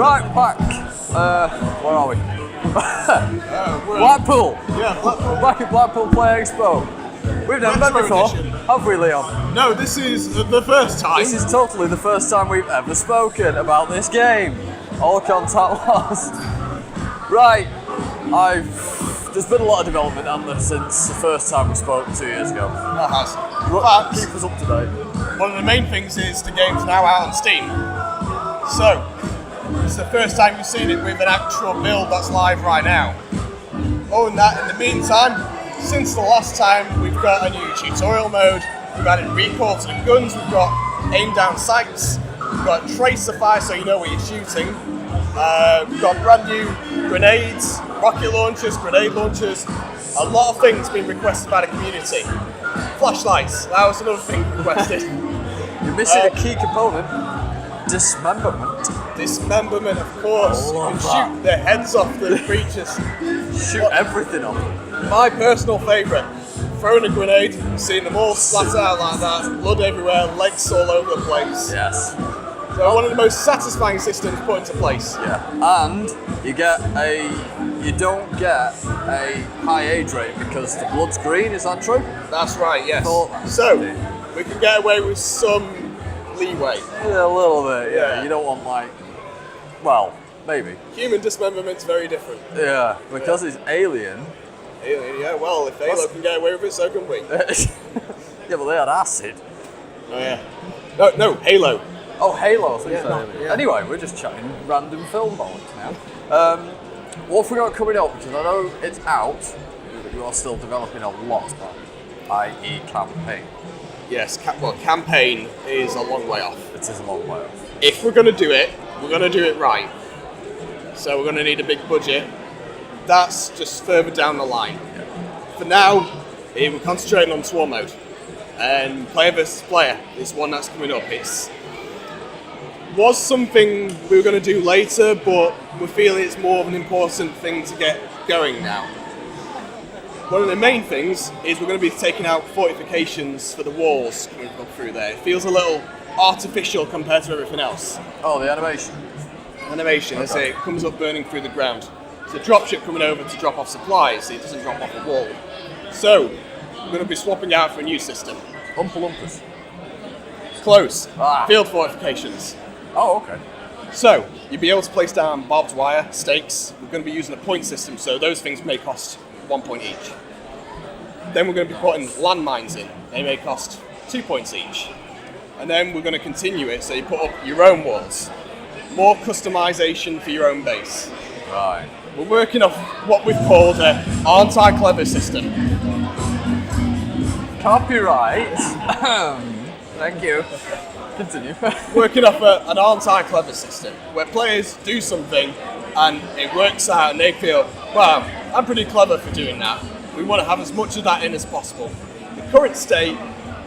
Right, back. Where are we? Blackpool. Yeah, Blackpool. Back at Blackpool Play Expo. We've never met before, have we, Leon? No, this is the first time. This is totally the first time we've ever spoken about this game. All contact lost. Right, there's been a lot of development on this since the first time we spoke 2 years ago. That has. But keep us up to date. One of the main things is the game's now out on Steam. So, it's the first time you've seen it with an actual build that's live right now. Other than that, in the meantime, since the last time, we've got a new tutorial mode, we've added recoil to the guns, we've got aim down sights, we've got tracer fire so you know where you're shooting, we've got brand new grenades, rocket launchers, grenade launchers, a lot of things being requested by the community. Flashlights, that was another thing requested. You're missing a key component. Dismemberment. Dismemberment, of course. You can shoot the heads off the creatures. Shoot everything off them. My personal favourite. Throwing a grenade, seeing them all splat out like that, blood everywhere, legs all over the place. Yes. So one of the most satisfying systems put into place. Yeah. And you don't get a high age rate because the blood's green, is that true? That's right, yes. Thought So, we can get away with some leeway. Yeah, a little bit, yeah. You don't want well, maybe. Human dismemberment's very different. Yeah, because it's alien. Alien, yeah, well, if Halo can get away with it, so can we. Yeah, but they had acid. Oh, yeah. No, Halo. Oh, Halo, I think so. Yeah. Anyway, we're just chatting random film bollocks now. What have we got coming up? Because I know it's out, but you are still developing a lot, i.e. campaign. Yes, campaign is a long way off. It is a long way off. If we're going to do it, we're going to do it right. So we're going to need a big budget. That's just further down the line. Yeah. For now, we're concentrating on Swarm mode. And player versus player is one that's coming up. Was something we were going to do later, but we're feeling it's more of an important thing to get going now. One of the main things is we're going to be taking out fortifications for the walls coming up through there. It feels a little artificial compared to everything else. Oh, the animation. As it comes up burning through the ground. It's a dropship coming over to drop off supplies, so it doesn't drop off the wall. So, we're going to be swapping out for a new system. Oompa Loompas. Close. Ah. Field fortifications. Oh, okay. So, you'll be able to place down barbed wire, stakes. We're going to be using a point system, so those things may cost 1 point each. Then we're going to be putting landmines in. They may cost 2 points each. And then we're going to continue it, so you put up your own walls. More customization for your own base. Right. We're working off what we've called an Aren't I Clever system. Copyright. Thank you. Continue. Working off an Aren't I Clever system, where players do something and it works out and they feel, wow, I'm pretty clever for doing that. We want to have as much of that in as possible. The current state,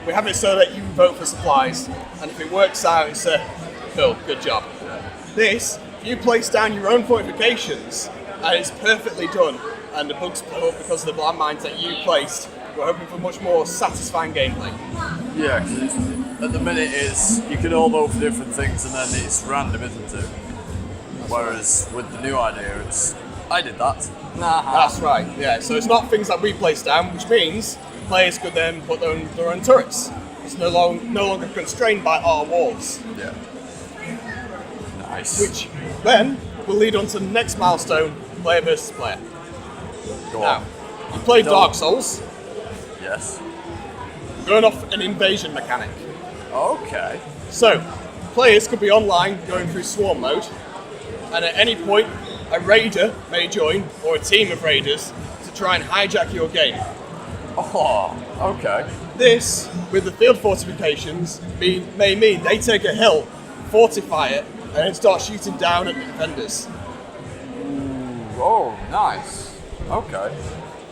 we have it so that you vote for supplies, and if it works out, it's Phil, good job. This, if you place down your own fortifications, and it's perfectly done, and the bugs blow up because of the landmines that you placed, we're hoping for much more satisfying gameplay. Yeah, because at the minute you can all vote for different things and then it's random, isn't it? Whereas with the new idea, I did that. That's right, yeah. So it's not things that we place down, which means players could then put their own turrets. It's no longer constrained by our walls. Yeah. Nice. Which then will lead on to the next milestone, player versus player. Go on. You played Dark Souls. Yes. Going off an invasion mechanic. Okay. So, players could be online going through Swarm mode, and at any point, a raider may join, or a team of raiders, to try and hijack your game. Oh, okay. This, with the field fortifications, may mean they take a hill, fortify it, and then start shooting down at the defenders. Oh, nice. Okay.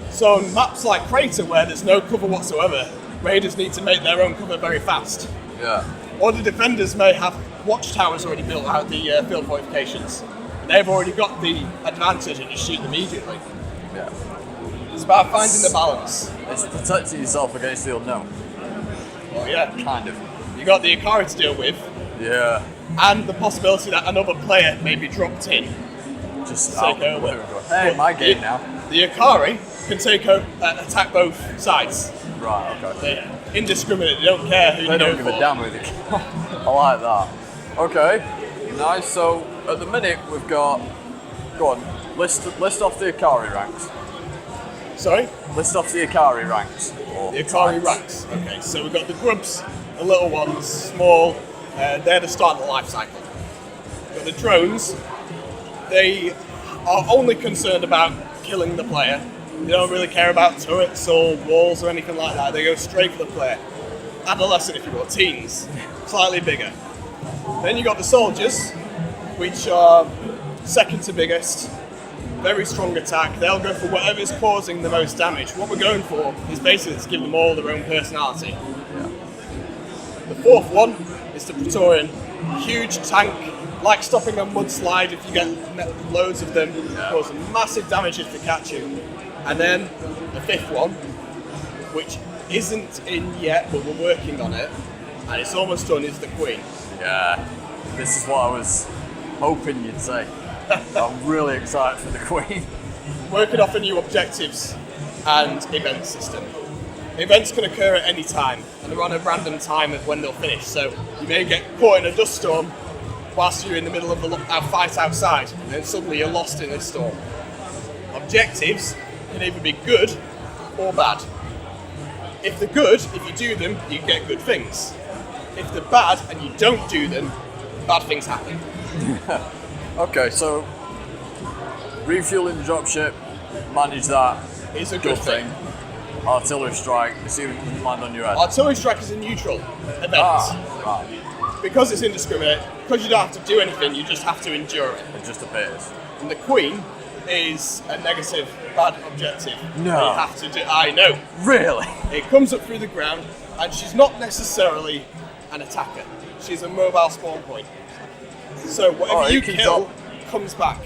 So on maps like Crater, where there's no cover whatsoever, raiders need to make their own cover very fast. Yeah. Or the defenders may have watchtowers already built out the field fortifications, and they've already got the advantage and just shoot immediately. Yeah. It's about finding the balance. It's protecting yourself against the unknown. Well, yeah. Kind of. You got the Ikari to deal with, Yeah. And the possibility that another player may be dropped in. Just take over. Hey, But my game now. The Ikari can attack both sides. Right, okay. They're indiscriminate, they don't care who They you don't go give for. a damn with it. I like that. Okay, nice. So at the minute we've got. Go on, list off the Ikari ranks. Sorry? List off the Ikari ranks. Or The Ikari types. ranks. Okay, so we've got the grubs, the little ones, small, they're the start of the life cycle. We've got the drones, they are only concerned about killing the player. They don't really care about turrets or walls or anything like that, they go straight for the player. Adolescent, if you will, teens, slightly bigger. Then you got the soldiers, which are second to biggest, very strong attack. They'll go for whatever's causing the most damage. What we're going for is basically to give them all their own personality. The fourth one is the Praetorian, huge tank, like stopping a mudslide if you get loads of them, cause massive damage if they catch you. And then the fifth one, which isn't in yet, but we're working on it, and it's almost done, is the Queen. Yeah, this is what I was hoping you'd say. I'm really excited for the Queen. Working off a new objectives and event system. Events can occur at any time, and they're on a random time of when they'll finish. So you may get caught in a dust storm whilst you're in the middle of a fight outside, and then suddenly you're lost in this storm. Objectives can either be good or bad. If they're good, if you do them, you get good things. If they're bad and you don't do them, bad things happen. Okay, so refueling the dropship, manage that. It's a good thing. Artillery strike, you see if it doesn't land on your head. Artillery strike is a neutral event. Right. Because it's indiscriminate, because you don't have to do anything, you just have to endure it. It just appears. And the Queen is a negative, bad objective. No. That you have to do. I know. Really? It comes up through the ground, and she's not necessarily an attacker. She's a mobile spawn point. So whatever you kill comes back.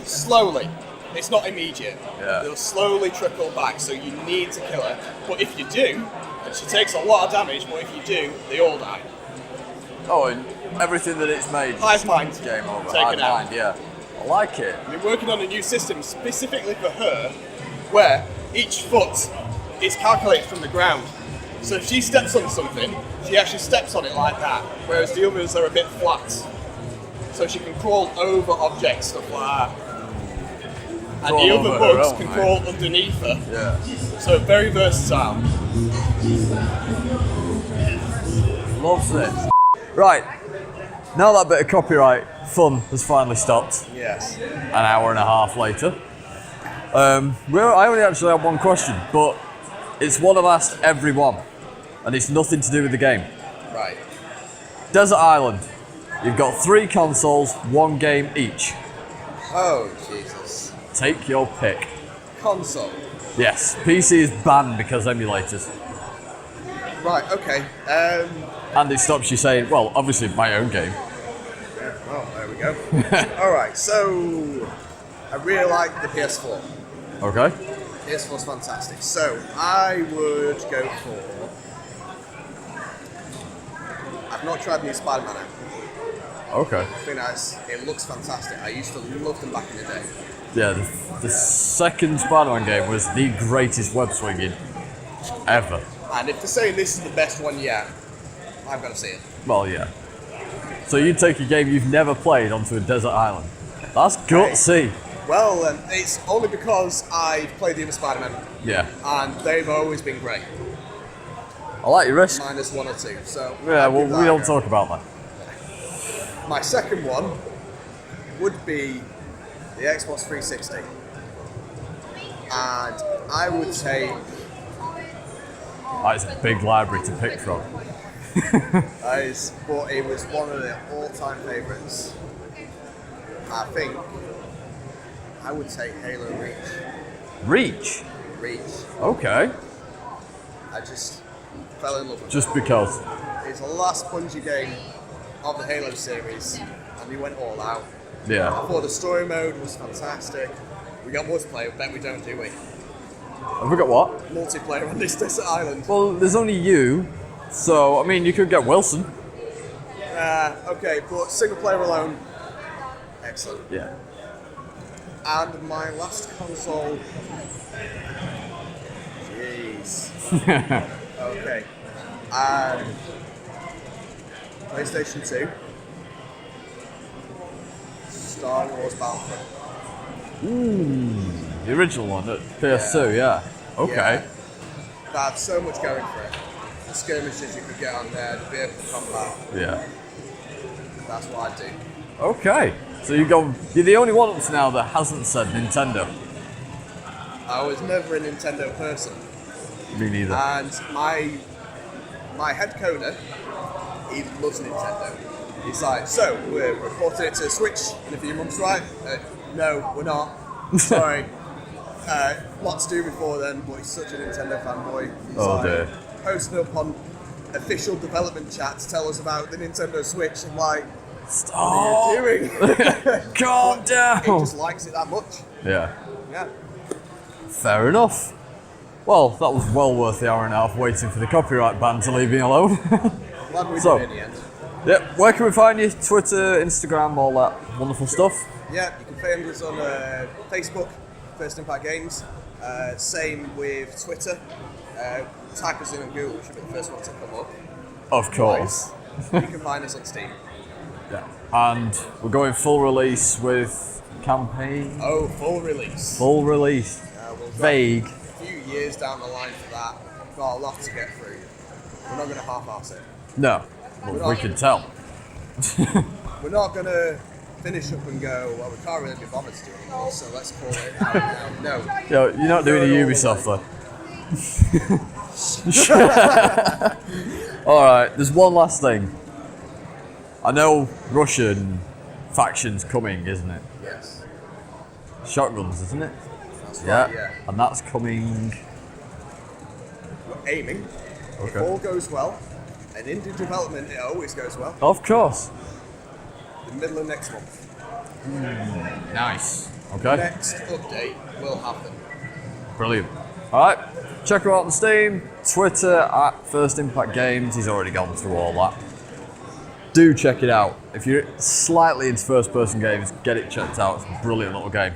Slowly. It's not immediate. Yeah. It'll slowly trickle back, so you need to kill her. But if you do, and she takes a lot of damage, but if you do, they all die. Oh, and everything that it's made. Hive mind. Game over. Taken Hive out. mind, yeah. I like it. We're working on a new system specifically for her, where each foot is calculated from the ground. So if she steps on something, she actually steps on it like that, whereas the others are a bit flat. So she can crawl over objects, stuff like that. And Crawl the other over her bugs own, can mate. crawl underneath her. Yeah. So very versatile. Love this. Right. Now that bit of copyright fun has finally stopped. Yes. An hour and a half later. I only actually have one question, but it's one I've asked everyone, and it's nothing to do with the game. Right. Desert Island. You've got 3 consoles, 1 game each. Oh, Jesus. Take your pick. Console. Yes, PC is banned because emulators. Right, okay. And it stops you saying, well, obviously my own game. Well, there we go. Alright, so I really like the PS4. Okay. PS4's fantastic. So I would go for. I've not tried the new Spider-Man out. Okay. I think it looks fantastic. I used to love them back in the day. Yeah, the second Spider-Man game was the greatest web swinging ever. And if they're saying this is the best one yet, I've got to see it. Well, yeah. So you take a game you've never played onto a desert island. That's gutsy. Well, it's only because I've played the other Spider-Man, Yeah. and they've always been great. I like your risk. Minus 1 or 2. So Yeah, I'll well, give we that a don't go. talk about that. My second one would be the Xbox 360. And I would take. It's a big library to pick from. But it was one of the all-time favourites. I think I would take Halo Reach. Reach? Okay. I just fell in love with Just because. it. It's the last Bungie game of the Halo series, and we went all out. I Yeah. thought the story mode was fantastic. We got multiplayer, bet we don't, do we? Have we got what? Multiplayer on this desert island. Well, there's only you, so, I mean, you could get Wilson. Okay, but single player alone, excellent. Yeah. And my last console, jeez. Okay, and PlayStation 2, Star Wars Battlefront. The original one, at PS2, yeah. Okay. Yeah. That had so much going for it. The skirmishes you could get on there, the vehicle combat. Yeah. That's what I do. Okay. So you're the only one up to now that hasn't said Nintendo. I was never a Nintendo person. Me neither. And my head coder, he loves Nintendo. He's like, so we're reporting it to Switch in a few months, right? No, we're not. Sorry. Lot to do before then, but he's such a Nintendo fanboy. He's dear. Posting up on official development chat to tell us about the Nintendo Switch. I'm like, Stop! what are you doing? Calm down! He just likes it that much. Yeah. Yeah. Fair enough. Well, that was well worth the hour and a half waiting for the copyright ban to leave me alone. Glad we So- did it in the end. Yep, where can we find you? Twitter, Instagram, all that wonderful stuff? Yeah, you can find us on Facebook, First Impact Games. Same with Twitter. Type us in on Google, should be the first one to come up. Of course. You can find us on Steam. Yeah. And we're going full release with campaign. Oh, full release. Full release. We'll Vague. a few years down the line for that. We've got a lot to get through. We're not going to half-arse it. No. Well, we can tell. We're not going to finish up and go, well, we can't really be bothered to do it anymore, so let's call it out now. No. Yo, you're not doing a Going all the Ubisoft way. though. Alright, there's one last thing. I know Russian faction's coming, isn't it? Yes. Shotguns, isn't it? That's right, yeah. And that's coming. We're aiming. If Okay. all goes well, and indie development, it always goes well, Of course. the middle of next month. Nice. Okay. Next update will happen. Brilliant. Alright. Check her out on Steam, Twitter at First Impact Games. He's already gone through all that. Do check it out. If you're slightly into first person games, get it checked out. It's a brilliant little game.